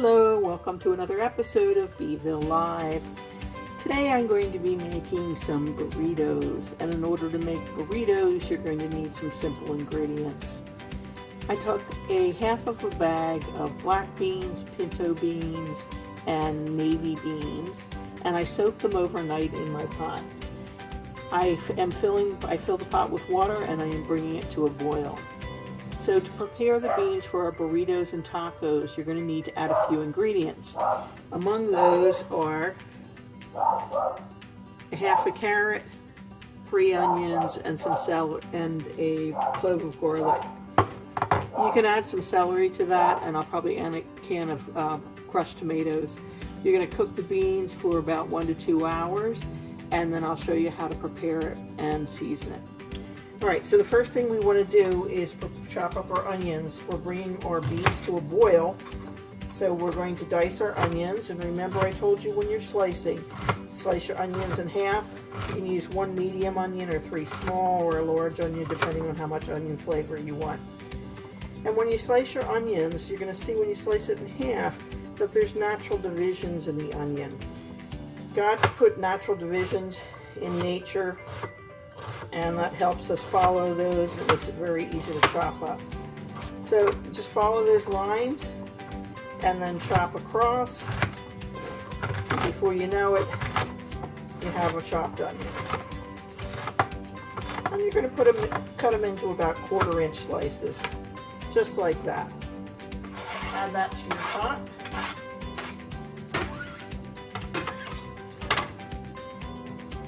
Hello, welcome to another episode of Bville Live. Today I'm going to be making some burritos, and in order to make burritos you're going to need some simple ingredients. I took a half of a bag of black beans, pinto beans, and navy beans, and I soaked them overnight in my pot. I fill the pot with water and I am bringing it to a boil. So to prepare the beans for our burritos and tacos, you're going to need to add a few ingredients. Among those are a half a carrot, 3 onions, and some celery, and a clove of garlic. You can add some celery to that, and I'll probably add a can of crushed tomatoes. You're going to cook the beans for about 1 to 2 hours, and then I'll show you how to prepare it and season it. Alright, so the first thing we want to do is chop up our onions. We're bringing our beans to a boil, so we're going to dice our onions. And remember, I told you when you're slicing, slice your onions in half. You can use 1 medium onion or 3 small or a large onion, depending on how much onion flavor you want. And when you slice your onions, you're going to see when you slice it in half that there's natural divisions in the onion. God put natural divisions in nature, and that helps us follow those. It makes it very easy to chop up. So just follow those lines and then chop across. Before you know it, you have a chopped onion. And you're going to cut them into about 1/4 inch slices, just like that. Add that to your pot.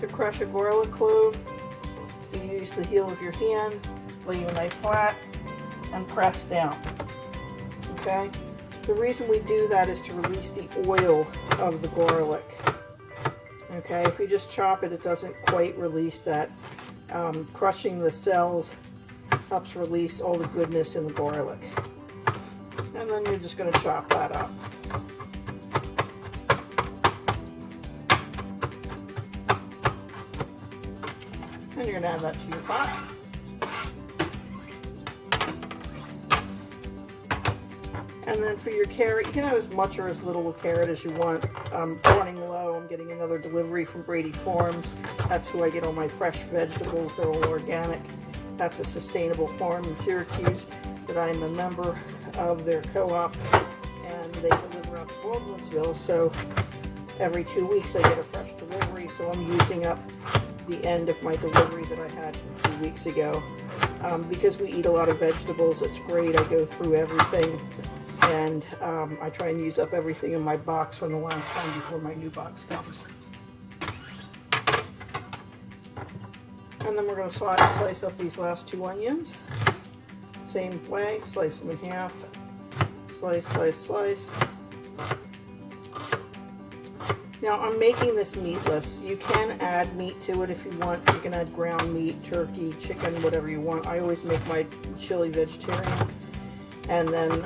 To crush a garlic clove, you use the heel of your hand, lay your knife flat, and press down. Okay? The reason we do that is to release the oil of the garlic. Okay? If you just chop it, it doesn't quite release that. Crushing the cells helps release all the goodness in the garlic. And then you're just going to chop that up. And you're going to add that to your pot. And then for your carrot, you can have as much or as little carrot as you want. I'm running low. I'm getting another delivery from Brady Farms. That's who I get all my fresh vegetables. They're all organic. That's a sustainable farm in Syracuse that I'm a member of their co-op. And they deliver out to Baldwinsville. So every 2 weeks I get a fresh delivery. So I'm using up the end of my delivery that I had 2 weeks ago. Because we eat a lot of vegetables, it's great. I go through everything, and I try and use up everything in my box from the last time before my new box comes. And then we're going to slice up these last 2 onions. Same way, slice them in half. Slice, slice, slice. Now I'm making this meatless. You can add meat to it if you want. You can add ground meat, turkey, chicken, whatever you want. I always make my chili vegetarian. And then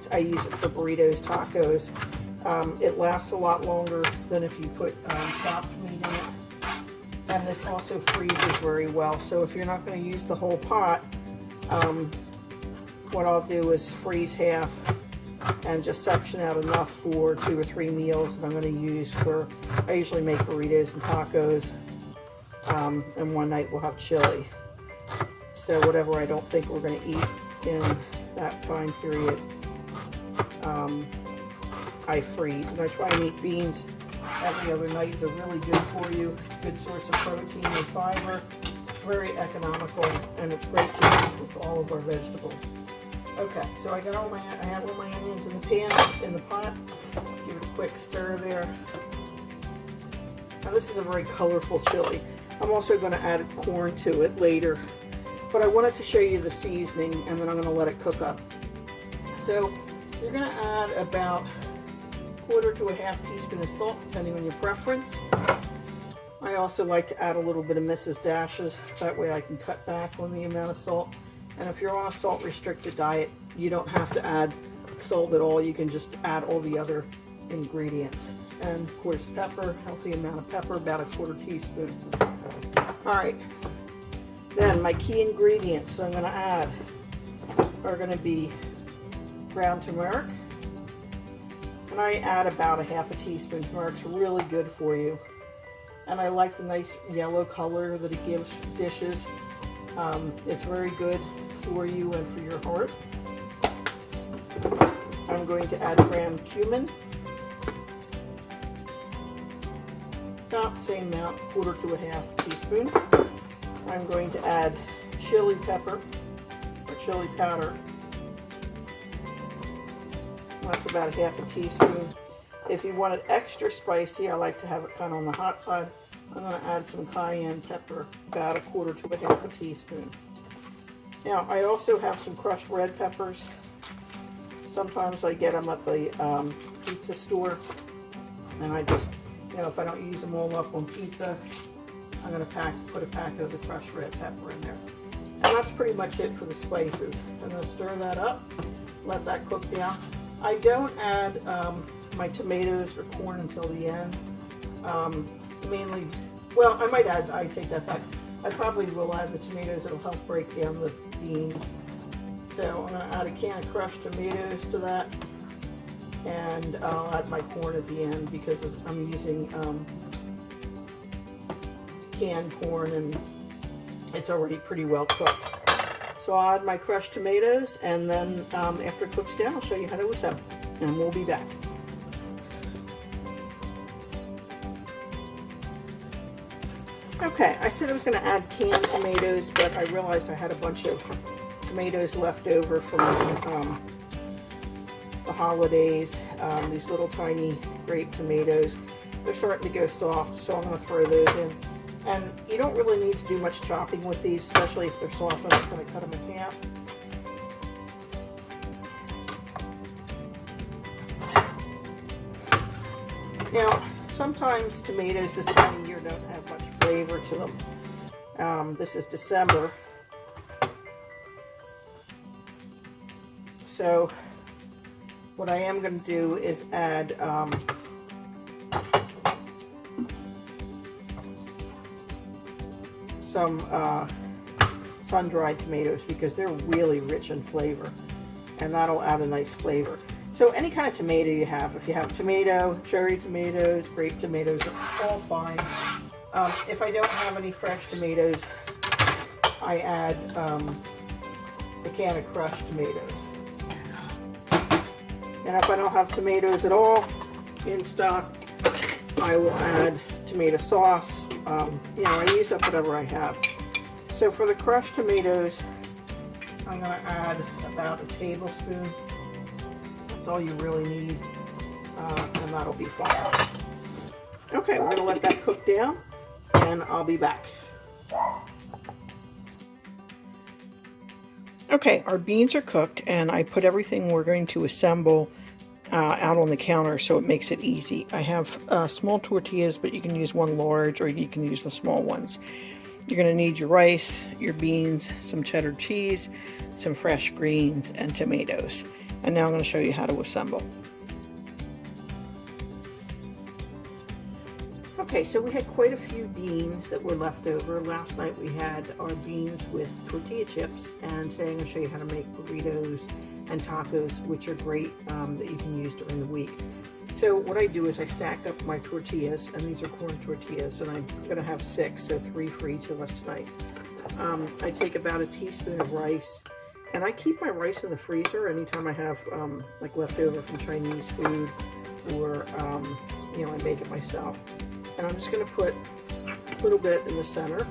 I use it for burritos, tacos. It lasts a lot longer than if you put chopped meat in it. And this also freezes very well. So if you're not going to use the whole pot, what I'll do is freeze half and just section out enough for 2 or 3 meals that I'm going to use for, I usually make burritos and tacos, and one night we'll have chili. So whatever I don't think we're going to eat in that time period, I freeze. And I try and eat beans every other night. They're really good for you, good source of protein and fiber. It's very economical, and it's great to use with all of our vegetables. Okay, so I have all my onions in the pan, in the pot. Give it a quick stir there. Now this is a very colorful chili. I'm also going to add corn to it later, but I wanted to show you the seasoning, and then I'm going to let it cook up. So you're going to add about 1/4 to 1/2 teaspoon of salt, depending on your preference. I also like to add a little bit of Mrs. Dash's. That way I can cut back on the amount of salt. And if you're on a salt-restricted diet, you don't have to add salt at all. You can just add all the other ingredients. And of course, pepper, healthy amount of pepper, about 1/4 teaspoon. All right. Then my key ingredients I'm going to add are going to be ground turmeric, And I add about a half a teaspoon. Turmeric's really good for you. And I like the nice yellow color that it gives dishes. It's very good for you and for your heart. I'm going to add ground cumin. About the same amount, 1/4 to a half teaspoon. I'm going to add chili pepper or chili powder. That's about a half a teaspoon. If you want it extra spicy, I like to have it kind of on the hot side. I'm going to add some cayenne pepper, about a 1/4 to a half a teaspoon. Now, I also have some crushed red peppers. Sometimes I get them at the pizza store, and I just, you know, if I don't use them all up on pizza, I'm going to put a packet of the crushed red pepper in there. And that's pretty much it for the spices. I'm going to stir that up, let that cook down. I don't add my tomatoes or corn until the end. Mainly, well, I might add, I take that back. I probably will add the tomatoes. It'll help break down the beans. So I'm going to add a can of crushed tomatoes to that. And I'll add my corn at the end because I'm using canned corn and it's already pretty well cooked. So I'll add my crushed tomatoes, and then after it cooks down, I'll show you how to assemble, and we'll be back. Okay, I said I was going to add canned tomatoes, but I realized I had a bunch of tomatoes left over from the holidays. These little tiny grape tomatoes. They're starting to go soft, so I'm going to throw those in. And you don't really need to do much chopping with these, especially if they're soft. I'm just going to cut them in half. Now, sometimes tomatoes this time of year don't have much flavor to them. This is December. So, what I am going to do is add some sun-dried tomatoes because they're really rich in flavor, and that'll add a nice flavor. So any kind of tomato you have, if you have tomato, cherry tomatoes, grape tomatoes, are all fine. If I don't have any fresh tomatoes, I add a can of crushed tomatoes. And if I don't have tomatoes at all in stock, I will add tomato sauce. You know, I use up whatever I have. So for the crushed tomatoes, I'm going to add about a tablespoon. That's all you really need, and that'll be fine. Okay, we're going to let that cook down, and I'll be back. Okay, our beans are cooked, and I put everything we're going to assemble out on the counter so it makes it easy. I have small tortillas, but you can use one large or you can use the small ones. You're going to need your rice, your beans, some cheddar cheese, some fresh greens, and tomatoes. And now I'm going to show you how to assemble. Okay, so we had quite a few beans that were left over. Last night we had our beans with tortilla chips, and today I'm going to show you how to make burritos and tacos, which are great that you can use during the week. So what I do is I stack up my tortillas, and these are corn tortillas, and I'm going to have 6, so 3 for each of us tonight. I take about a teaspoon of rice, and I keep my rice in the freezer anytime I have like leftover from Chinese food, or you know, I make it myself. And I'm just going to put a little bit in the center,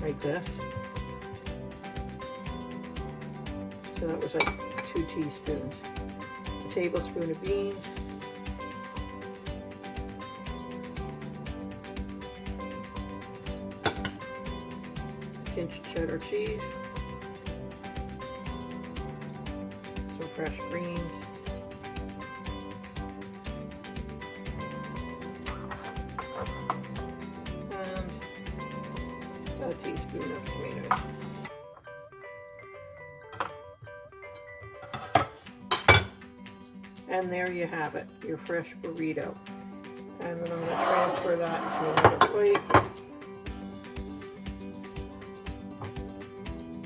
like this. So that was like 2 teaspoons. A tablespoon of beans. Pinch of cheddar cheese. Some fresh greens. A teaspoon of tomatoes. And there you have it, your fresh burrito. And then I'm going to transfer that to another plate.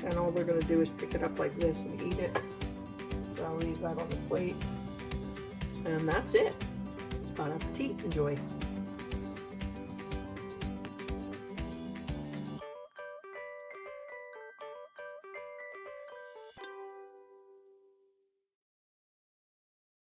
And all they're going to do is pick it up like this and eat it. So I'll leave that on the plate. And that's it. Bon appetit. Enjoy.